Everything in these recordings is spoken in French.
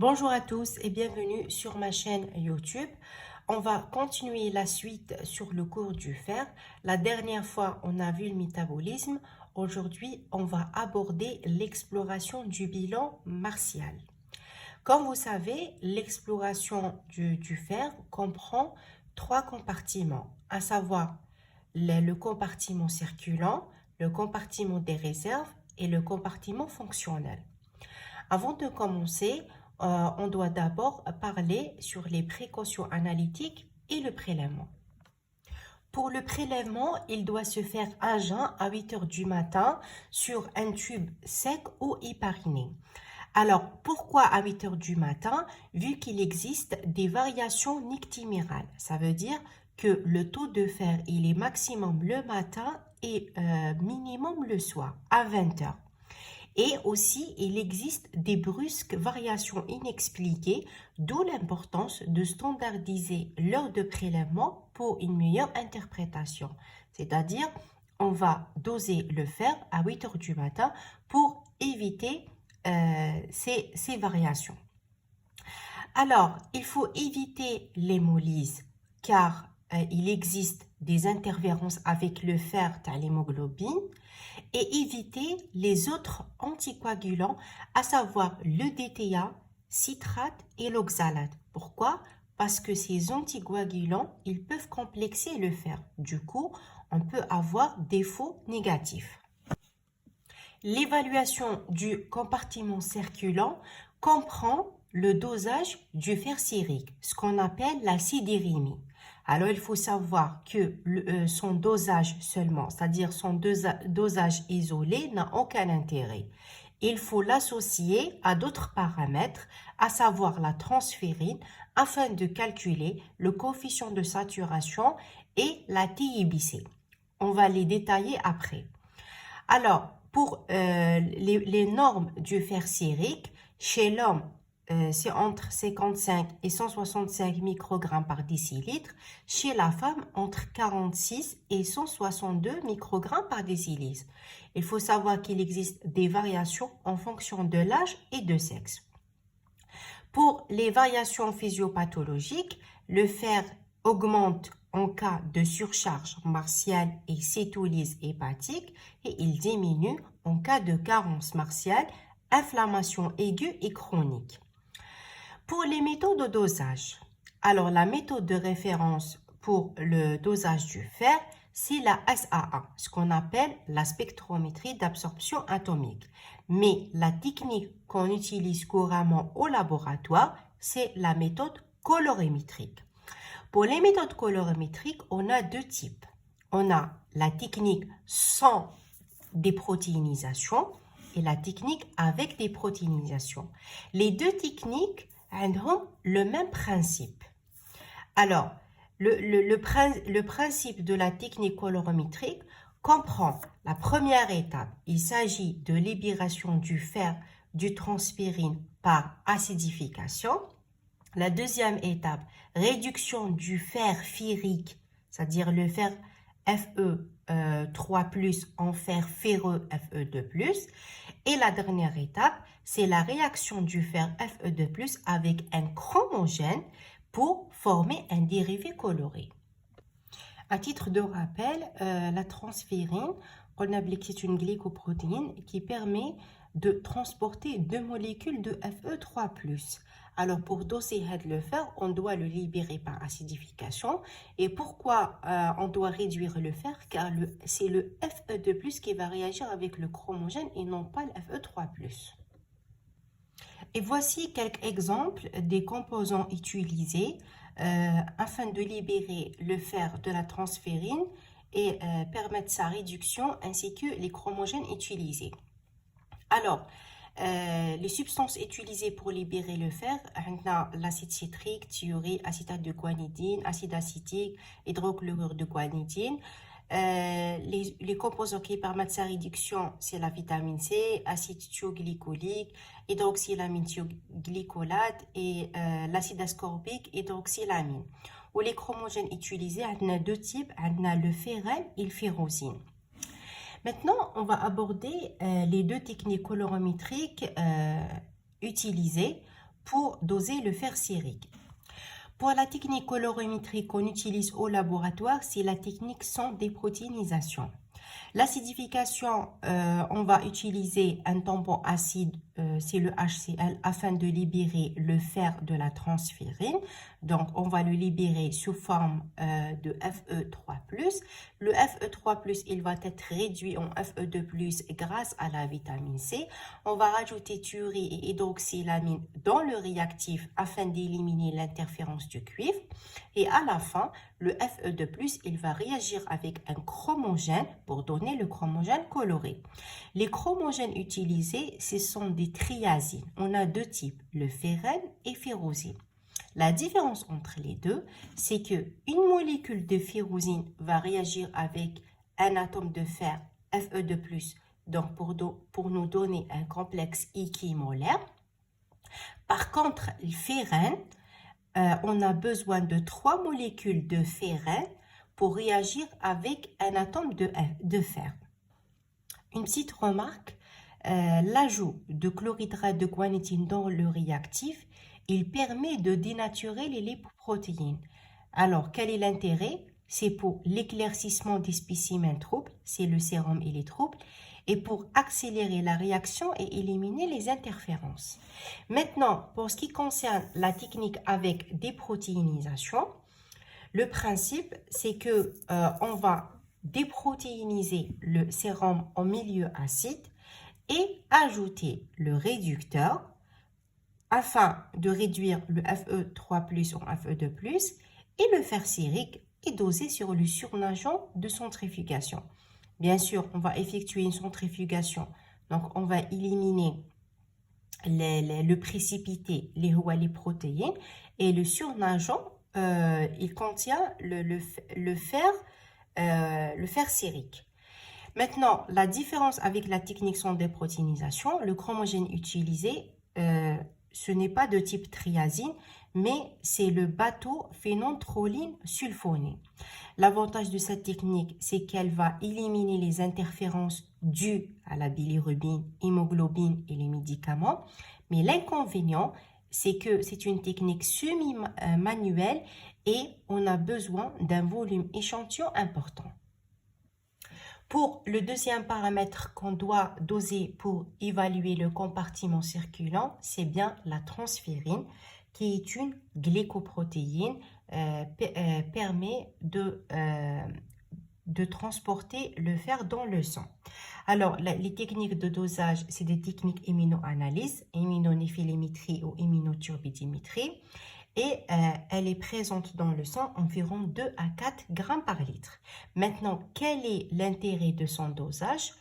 Bonjour à tous et bienvenue sur ma chaîne YouTube. On va continuer la suite sur le cours du fer. La dernière fois, on a vu le métabolisme. Aujourd'hui, on va aborder l'exploration du bilan martial. Comme vous savez, l'exploration du fer comprend trois compartiments, à savoir le compartiment circulant, le compartiment des réserves et le compartiment fonctionnel. Avant de commencer, on doit d'abord parler sur les précautions analytiques et le prélèvement. Pour le prélèvement, il doit se faire à jeun à 8 heures du matin sur un tube sec ou hypariné. Alors, pourquoi à 8 heures du matin? Vu qu'il existe des variations nictimérales. Ça veut dire que le taux de fer, il est maximum le matin et minimum le soir, à 20 heures. Et aussi, il existe des brusques variations inexpliquées, d'où l'importance de standardiser l'heure de prélèvement pour une meilleure interprétation. C'est-à-dire, on va doser le fer à 8 heures du matin pour éviter ces variations. Alors, il faut éviter l'hémolyse car il existe des interférences avec le fer de l'hémoglobine et éviter les autres anticoagulants, à savoir le DTA, citrate et l'oxalate. Pourquoi? Parce que ces anticoagulants, ils peuvent complexer le fer. Du coup, on peut avoir des faux négatifs. L'évaluation du compartiment circulant comprend le dosage du fer sérique, ce qu'on appelle la sidérémie. Alors, il faut savoir que son dosage seulement, c'est-à-dire son dosage isolé, n'a aucun intérêt. Il faut l'associer à d'autres paramètres, à savoir la transférine, afin de calculer le coefficient de saturation et la TIBC. On va les détailler après. Alors, pour les normes du fer sérique, chez l'homme, c'est entre 55 et 165 microgrammes par décilitre. Chez la femme, entre 46 et 162 microgrammes par décilitre. Il faut savoir qu'il existe des variations en fonction de l'âge et de sexe. Pour les variations physiopathologiques, le fer augmente en cas de surcharge martiale et cytolyse hépatique et il diminue en cas de carence martiale, inflammation aiguë et chronique. Pour les méthodes de dosage, alors la méthode de référence pour le dosage du fer, c'est la SAA, ce qu'on appelle la spectrométrie d'absorption atomique. Mais la technique qu'on utilise couramment au laboratoire, c'est la méthode colorimétrique. Pour les méthodes colorimétriques, on a deux types. On a la technique sans déprotéinisation et la technique avec déprotéinisation. Les deux techniques ont le même principe. Alors, le principe de la technique colorimétrique comprend la première étape. Il s'agit de libération du fer du transpirine par acidification. La deuxième étape, réduction du fer ferrique, c'est-à-dire le fer Fe3+, en fer ferreux Fe2+. Et la dernière étape, c'est la réaction du fer Fe2+, avec un chromogène pour former un dérivé coloré. À titre de rappel, la transférine, on a dit que c'est une glycoprotéine qui permet de transporter deux molécules de Fe3+. Alors, pour doser le fer, on doit le libérer par acidification. Et pourquoi on doit réduire le fer? Car c'est le Fe2+, qui va réagir avec le chromogène et non pas le Fe3+. Et voici quelques exemples des composants utilisés afin de libérer le fer de la transférine et permettre sa réduction ainsi que les chromogènes utilisés. Alors, les substances utilisées pour libérer le fer, l'acide citrique, thiourie, acétate de guanidine, acide acétique, hydrochlorure de guanidine. Les composants qui permettent sa réduction, c'est la vitamine C, acide thioglycolique, hydroxylamine thioglycolate et l'acide ascorbique, hydroxylamine. Ou les chromogènes utilisés, on a deux types, on a le ferrène et le ferrosine. Maintenant, on va aborder les deux techniques colorimétriques utilisées pour doser le fer sérique. Pour la technique colorimétrique qu'on utilise au laboratoire, c'est la technique sans déprotéinisation. L'acidification, on va utiliser un tampon acide, c'est le HCl, afin de libérer le fer de la transférine. Donc, on va le libérer sous forme de Fe3+. Le Fe3+, il va être réduit en Fe2+, grâce à la vitamine C. On va rajouter thurie et hydroxylamine dans le réactif afin d'éliminer l'interférence du cuivre. Et à la fin, le Fe2+, il va réagir avec un chromogène pour donner le chromogène coloré. Les chromogènes utilisés, ce sont des triazines. On a deux types, le férène et férosine. La différence entre les deux, c'est qu'une molécule de férosine va réagir avec un atome de fer Fe2+, donc pour nous donner un complexe équimolaire. Par contre, le férène, on a besoin de 3 molécules de férène pour réagir avec un atome de fer. Une petite remarque, l'ajout de chlorhydrate de guanidine dans le réactif, il permet de dénaturer les lipoprotéines. Alors, quel est l'intérêt? C'est pour l'éclaircissement des spécimens troubles, c'est le sérum et les troubles, et pour accélérer la réaction et éliminer les interférences. Maintenant, pour ce qui concerne la technique avec déprotéinisation, le principe, c'est que on va déprotéiniser le sérum en milieu acide et ajouter le réducteur afin de réduire le Fe3+ en Fe2+, et le fer sérique est dosé sur le surnageant de centrifugation. Bien sûr, on va effectuer une centrifugation, donc on va éliminer le précipité, les protéines, et le surnageant, il contient le fer sérique. Maintenant, la différence avec la technique sans déprotéinisation, le chromogène utilisé, ce n'est pas de type triazine, mais c'est le bateau-phénanthroline sulfoné. L'avantage de cette technique, c'est qu'elle va éliminer les interférences dues à la bilirubine, hémoglobine et les médicaments. Mais l'inconvénient, c'est que c'est une technique semi-manuelle et on a besoin d'un volume échantillon important. Pour le deuxième paramètre qu'on doit doser pour évaluer le compartiment circulant, c'est bien la transférine, qui est une glycoprotéine, permet de transporter le fer dans le sang. Alors, les techniques de dosage, c'est des techniques immunoanalyse, immunonéphélimétrie ou immunoturbidimétrie, et elle est présente dans le sang environ 2 à 4 grammes par litre. Maintenant, quel est l'intérêt de son dosage?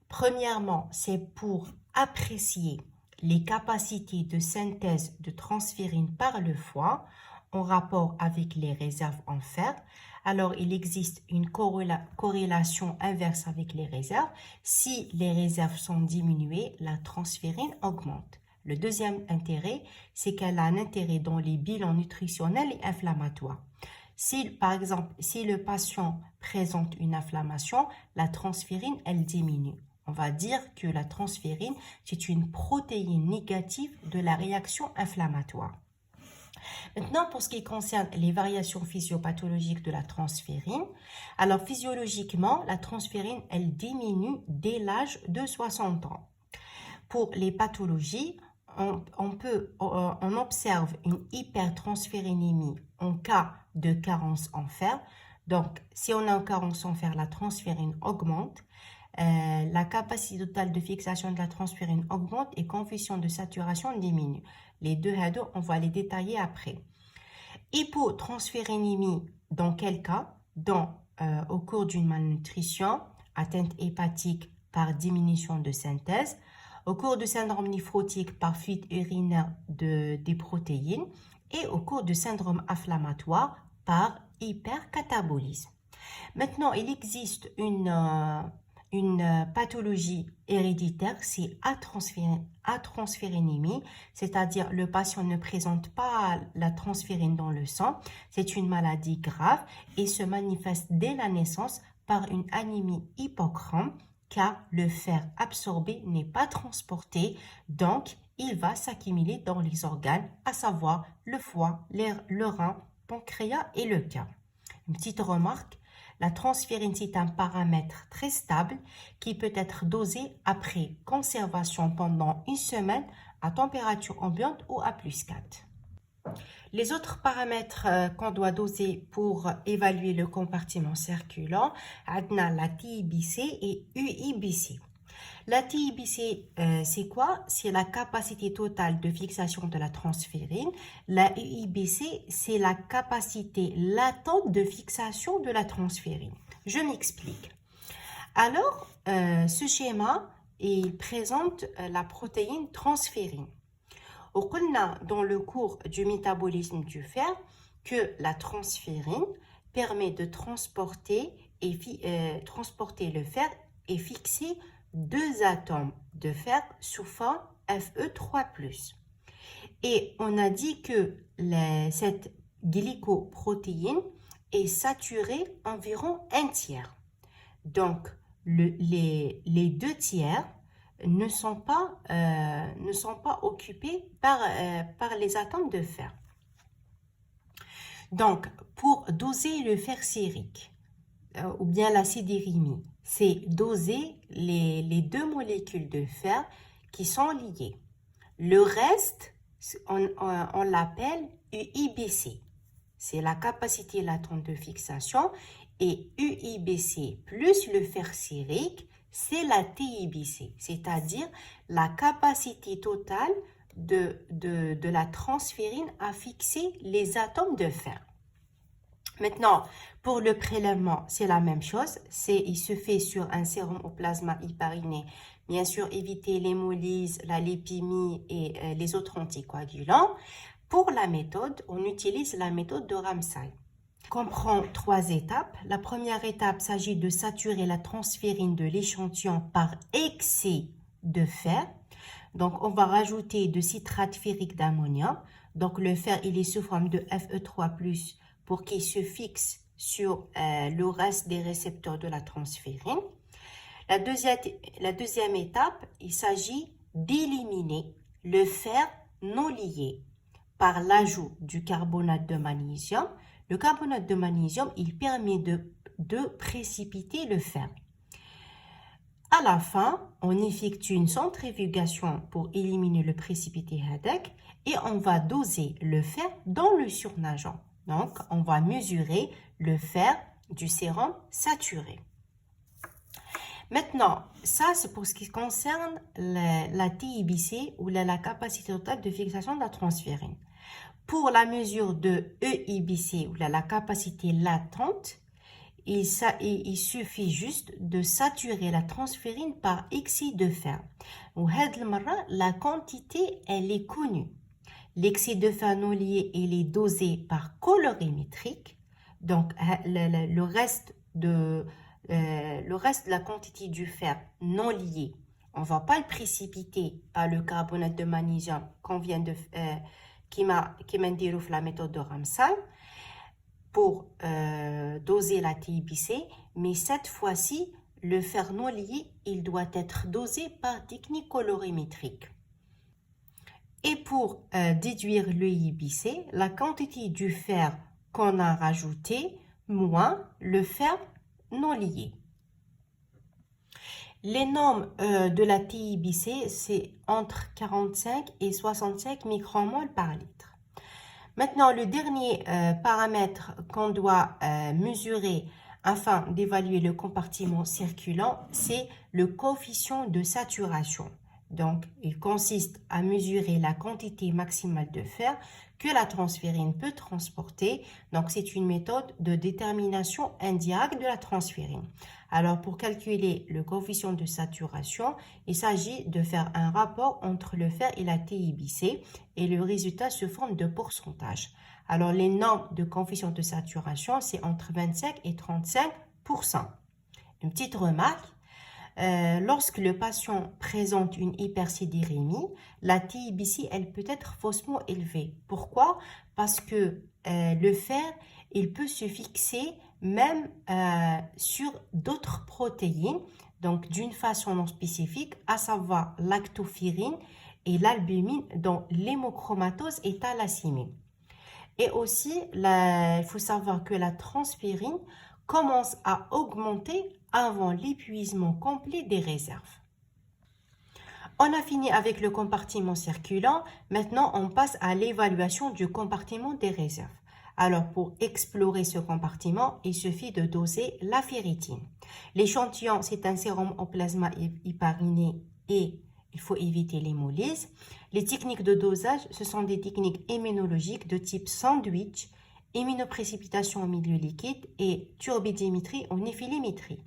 Premièrement, c'est pour apprécier les capacités de synthèse de transférine par le foie en rapport avec les réserves en fer. Alors, il existe une corrélation inverse avec les réserves. Si les réserves sont diminuées, la transférine augmente. Le deuxième intérêt, c'est qu'elle a un intérêt dans les bilans nutritionnels et inflammatoires. Par exemple, si le patient présente une inflammation, la transférine, elle diminue. On va dire que la transférine, c'est une protéine négative de la réaction inflammatoire. Maintenant, pour ce qui concerne les variations physiopathologiques de la transférine, alors physiologiquement, la transférine, elle diminue dès l'âge de 60 ans. Pour les pathologies, on observe une hypertransférinémie en cas de carence en fer. Donc, si on a une carence en fer, la transférine augmente. La capacité totale de fixation de la transférine augmente et coefficient de saturation diminue. Les deux, on va les détailler après. Hypotransférinémie, dans quel cas? Au cours d'une malnutrition, atteinte hépatique par diminution de synthèse, au cours du syndrome néphrotique par fuite urinaire des protéines et au cours du syndrome inflammatoire par hypercatabolisme. Maintenant, il existe une pathologie héréditaire, c'est atransférinémie, c'est-à-dire le patient ne présente pas la transférine dans le sang. C'est une maladie grave et se manifeste dès la naissance par une anémie hypochrome, car le fer absorbé n'est pas transporté, donc il va s'accumuler dans les organes, à savoir le foie, le rein, le pancréas et le cœur. Une petite remarque, la transférine, c'est un paramètre très stable qui peut être dosé après conservation pendant une semaine à température ambiante ou à +4. Les autres paramètres qu'on doit doser pour évaluer le compartiment circulant, on a la TIBC et UIBC. La TIBC, c'est quoi? C'est la capacité totale de fixation de la transférine. La UIBC, c'est la capacité latente de fixation de la transférine. Je m'explique. Alors, ce schéma, il présente la protéine transférine. On a dans le cours du métabolisme du fer que la transférine permet de transporter le fer et fixer deux atomes de fer sous forme Fe3+. Et on a dit que cette glycoprotéine est saturée environ un tiers. Donc, les deux tiers ne sont pas occupés par les atomes de fer. Donc, pour doser le fer sérique ou bien la sidérimie, c'est doser les deux molécules de fer qui sont liées. Le reste, on l'appelle UIBC. C'est la capacité latente de fixation. Et UIBC plus le fer sérique, c'est la TIBC, c'est-à-dire la capacité totale de la transférine à fixer les atomes de fer. Maintenant, pour le prélèvement, c'est la même chose. Il se fait sur un sérum au plasma hypariné. Bien sûr, éviter l'hémolyse, la lipémie et les autres anticoagulants. Pour la méthode, on utilise la méthode de Ramsay. Comprend 3 étapes. La première étape s'agit de saturer la transférine de l'échantillon par excès de fer. Donc, on va rajouter de citrate ferrique d'ammonium. Donc, le fer, il est sous forme de Fe3+, pour qu'il se fixe sur le reste des récepteurs de la transférine. La deuxième étape, il s'agit d'éliminer le fer non lié par l'ajout du carbonate de magnésium. Le carbonate de magnésium, il permet de précipiter le fer. À la fin, on effectue une centrifugation pour éliminer le précipité HADEC et on va doser le fer dans le surnageant. Donc, on va mesurer le fer du sérum saturé. Maintenant, ça c'est pour ce qui concerne la TIBC ou la capacité totale de fixation de la transférine. Pour la mesure de EIBC ou la capacité latente, il suffit juste de saturer la transférine par excès de fer. La quantité, elle est connue. L'excès de fer non lié, il est dosé par colorimétrique. Donc, le reste de la quantité du fer non lié, on ne va pas le précipiter par le carbonate de magnésium qu'on vient de qui m'a la méthode de Ramsay pour doser la TIBC, mais cette fois-ci, le fer non lié, il doit être dosé par technique colorimétrique. Et pour déduire le IBC, la quantité du fer qu'on a rajouté moins le fer non lié. Les normes de la TIBC, c'est entre 45 et 65 micromoles par litre. Maintenant, le dernier paramètre qu'on doit mesurer afin d'évaluer le compartiment circulant, c'est le coefficient de saturation. Donc, il consiste à mesurer la quantité maximale de fer que la transférine peut transporter. Donc, c'est une méthode de détermination indirecte de la transférine. Alors, pour calculer le coefficient de saturation, il s'agit de faire un rapport entre le fer et la TIBC et le résultat se forme de pourcentage. Alors, les normes de coefficient de saturation, c'est entre 25 et 35%. Une petite remarque. Lorsque le patient présente une hypersidérémie, la TIBC, elle peut être faussement élevée. Pourquoi? Parce que le fer, il peut se fixer même sur d'autres protéines, donc d'une façon non spécifique, à savoir lactoferrine et l'albumine dans l'hémochromatose et thalassémie. Et aussi, il faut savoir que la transpirine commence à augmenter avant l'épuisement complet des réserves. On a fini avec le compartiment circulant. Maintenant, on passe à l'évaluation du compartiment des réserves. Alors, pour explorer ce compartiment, il suffit de doser la ferritine. L'échantillon, c'est un sérum au plasma hypariné et il faut éviter l'hémolyse. Les techniques de dosage, ce sont des techniques immunologiques de type sandwich, immunoprécipitation au milieu liquide et turbidimétrie ou néphilémétrie.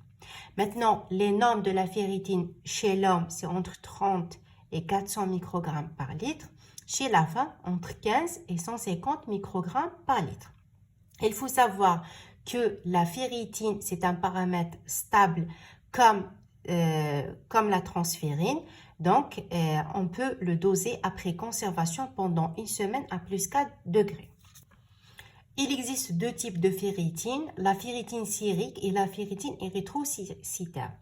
Maintenant, les normes de la ferritine chez l'homme, c'est entre 30 et 400 microgrammes par litre. Chez la femme, entre 15 et 150 microgrammes par litre. Il faut savoir que la ferritine, c'est un paramètre stable comme la transférine. Donc, on peut le doser après conservation pendant une semaine à plus 4 degrés. Il existe deux types de ferritine, la ferritine sérique et la ferritine érythrocytaire.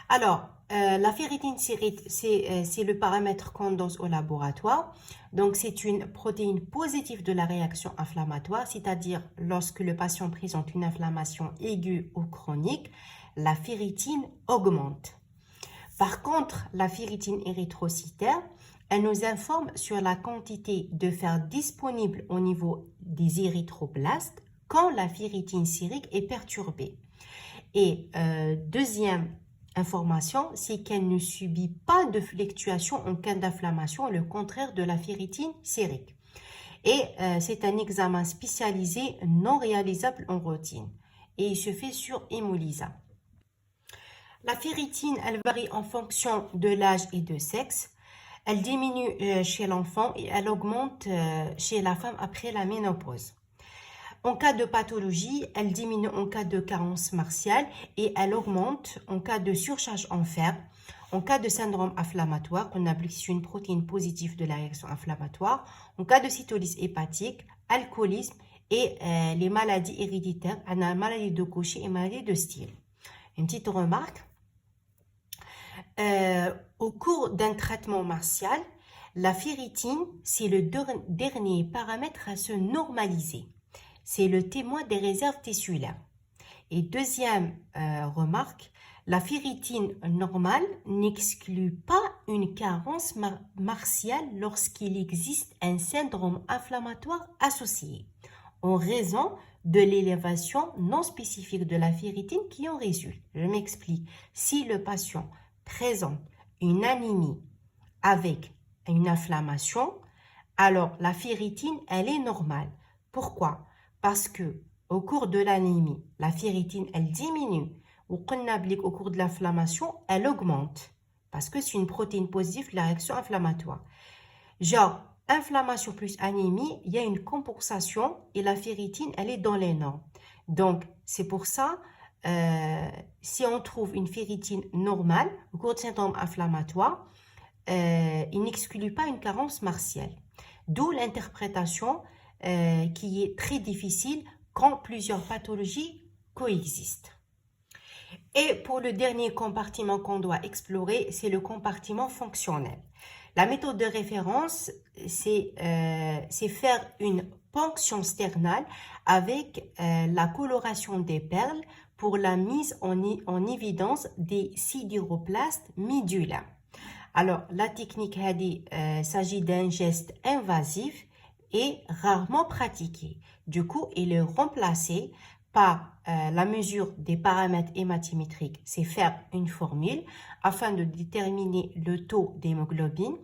Alors, la ferritine sérique, c'est le paramètre qu'on dose au laboratoire. Donc, c'est une protéine positive de la réaction inflammatoire, c'est-à-dire lorsque le patient présente une inflammation aiguë ou chronique, la ferritine augmente. Par contre, la ferritine érythrocytaire, elle nous informe sur la quantité de fer disponible au niveau des érythroblastes quand la ferritine sérique est perturbée. Et deuxième information, c'est qu'elle ne subit pas de fluctuation en cas d'inflammation, le contraire de la ferritine sérique. Et c'est un examen spécialisé non réalisable en routine et il se fait sur hémolysa. La ferritine, elle varie en fonction de l'âge et de sexe. Elle diminue chez l'enfant et elle augmente chez la femme après la ménopause. En cas de pathologie, elle diminue en cas de carence martiale et elle augmente en cas de surcharge en fer. En cas de syndrome inflammatoire, on appelle une protéine positive de la réaction inflammatoire. En cas de cytolyse hépatique, alcoolisme et les maladies héréditaires, la maladie de Gaucher et maladie de Steele. Une petite remarque. Au cours d'un traitement martial, la ferritine, c'est le dernier paramètre à se normaliser. C'est le témoin des réserves tissulaires. Et deuxième remarque, la ferritine normale n'exclut pas une carence martiale lorsqu'il existe un syndrome inflammatoire associé, en raison de l'élévation non spécifique de la ferritine qui en résulte. Je m'explique. Si le patient présente une anémie avec une inflammation, alors la ferritine, elle est normale. Pourquoi? Parce que au cours de l'anémie, la ferritine, elle diminue. Au cours de l'inflammation, elle augmente. Parce que c'est une protéine positive de la réaction inflammatoire. Genre, inflammation plus anémie, il y a une compensation et la ferritine, elle est dans les normes. Donc, c'est pour ça, si on trouve une ferritine normale au cours de syndrome inflammatoire, il n'exclut pas une carence martiale. D'où l'interprétation qui est très difficile quand plusieurs pathologies coexistent. Et pour le dernier compartiment qu'on doit explorer, c'est le compartiment fonctionnel. La méthode de référence, c'est faire une ponction sternale avec la coloration des perles pour la mise en évidence des sideroplastes médulaires. Alors, la technique s'agit d'un geste invasif et rarement pratiqué. Du coup, il est remplacé par la mesure des paramètres hématométriques. C'est faire une formule afin de déterminer le taux d'hémoglobine,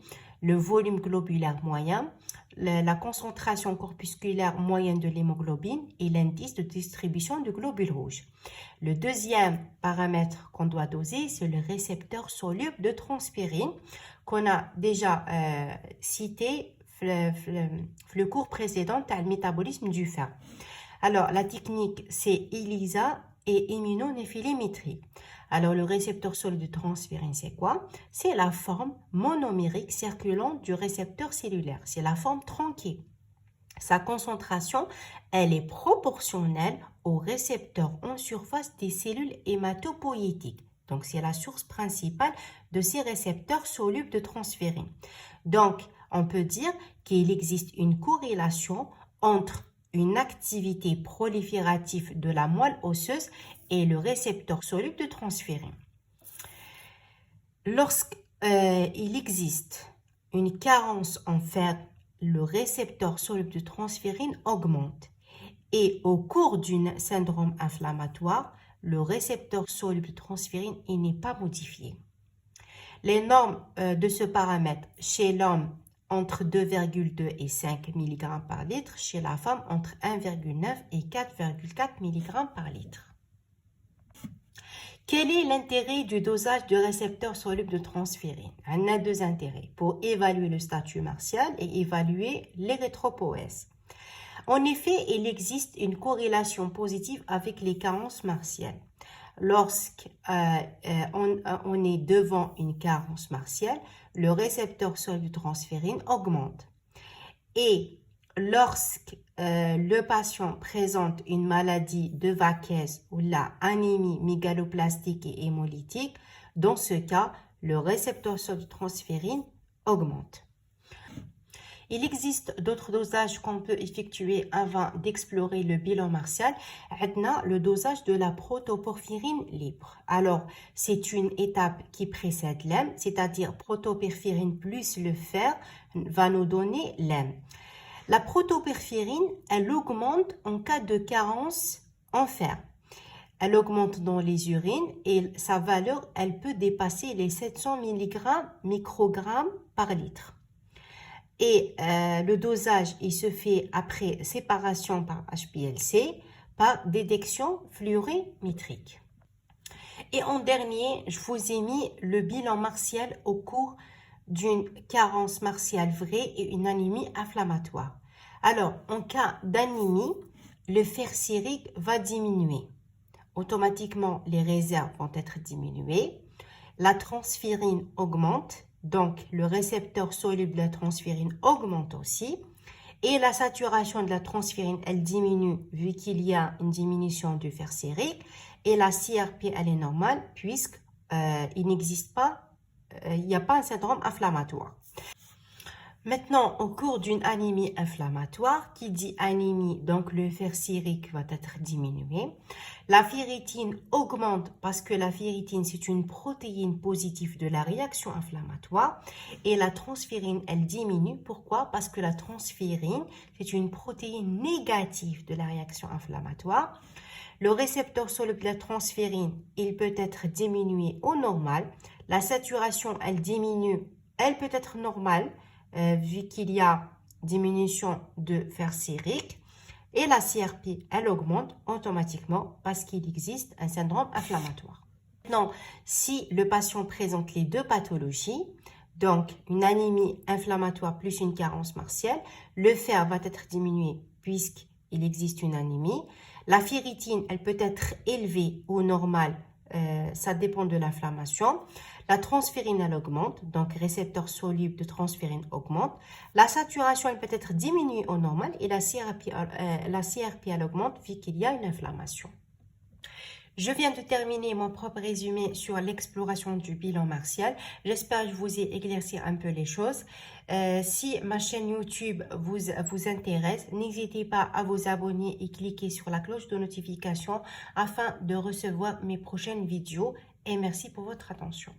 le volume globulaire moyen, la concentration corpusculaire moyenne de l'hémoglobine et l'indice de distribution du globule rouge. Le deuxième paramètre qu'on doit doser, c'est le récepteur soluble de transpirine qu'on a déjà cité le cours précédent à le métabolisme du fer. Alors, la technique, c'est ELISA et immunonéphilémétrie. Alors, le récepteur soluble de transpirine, c'est quoi? C'est la forme monomérique circulante du récepteur cellulaire. C'est la forme tronquée. Sa concentration, elle est proportionnelle au récepteur en surface des cellules hématopoïétiques. Donc, c'est la source principale de ces récepteurs solubles de transférine. Donc, on peut dire qu'il existe une corrélation entre une activité proliférative de la moelle osseuse et le récepteur soluble de transférine. Lorsqu'il existe une carence en fer, le récepteur soluble de transférine augmente. Et au cours d'un syndrome inflammatoire, le récepteur soluble de transférine n'est pas modifié. Les normes de ce paramètre chez l'homme entre 2,2 et 5 mg par litre, chez la femme entre 1,9 et 4,4 mg par litre. Quel est l'intérêt du dosage de récepteurs solubles de transférine? On a deux intérêts, pour évaluer le statut martial et évaluer l'érythropoïèse. En effet, il existe une corrélation positive avec les carences martiales. Lorsqu'on est devant une carence martiale, le récepteur soluble de transférine augmente. Et lorsque le patient présente une maladie de Vaquez ou la anémie mégaloblastique et hémolytique, dans ce cas, le récepteur soluble de transférine augmente. Il existe d'autres dosages qu'on peut effectuer avant d'explorer le bilan martial. On a le dosage de la protoporphyrine libre. Alors, c'est une étape qui précède l'hème, c'est-à-dire protoporphyrine plus le fer va nous donner l'hème. La protoporphyrine, elle augmente en cas de carence en fer. Elle augmente dans les urines et sa valeur, elle peut dépasser les 700 microgrammes par litre. Et le dosage, il se fait après séparation par HPLC, par détection fluorimétrique. Et en dernier, je vous ai mis le bilan martial au cours d'une carence martiale vraie et une anémie inflammatoire. Alors, en cas d'anémie, le fer sérique va diminuer. Automatiquement, les réserves vont être diminuées. La transférine augmente. Donc, le récepteur soluble de la transférine augmente aussi. Et la saturation de la transférine, elle diminue vu qu'il y a une diminution du fer sérique. Et la CRP, elle est normale puisqu'il n'existe pas, il n'y a pas un syndrome inflammatoire. Maintenant, au cours d'une anémie inflammatoire, qui dit anémie, donc le fer sérique va être diminué. La ferritine augmente parce que la ferritine, c'est une protéine positive de la réaction inflammatoire. Et la transférine, elle diminue. Pourquoi? Parce que la transférine, c'est une protéine négative de la réaction inflammatoire. Le récepteur soluble de la transférine, il peut être diminué au normal. La saturation, elle diminue, elle peut être normale. Vu qu'il y a diminution de fer sérique et la CRP, elle augmente automatiquement parce qu'il existe un syndrome inflammatoire. Maintenant, si le patient présente les deux pathologies, donc une anémie inflammatoire plus une carence martiale, le fer va être diminué puisqu'il existe une anémie. La ferritine, elle peut être élevée ou normale, ça dépend de l'inflammation. La transférine, elle augmente, donc récepteur soluble de transférine augmente. La saturation, elle peut être diminuée au normal et la CRP, elle augmente vu qu'il y a une inflammation. Je viens de terminer mon propre résumé sur l'exploration du bilan martial. J'espère que je vous ai éclairci un peu les choses. Si ma chaîne YouTube vous intéresse, n'hésitez pas à vous abonner et cliquer sur la cloche de notification afin de recevoir mes prochaines vidéos. Et merci pour votre attention.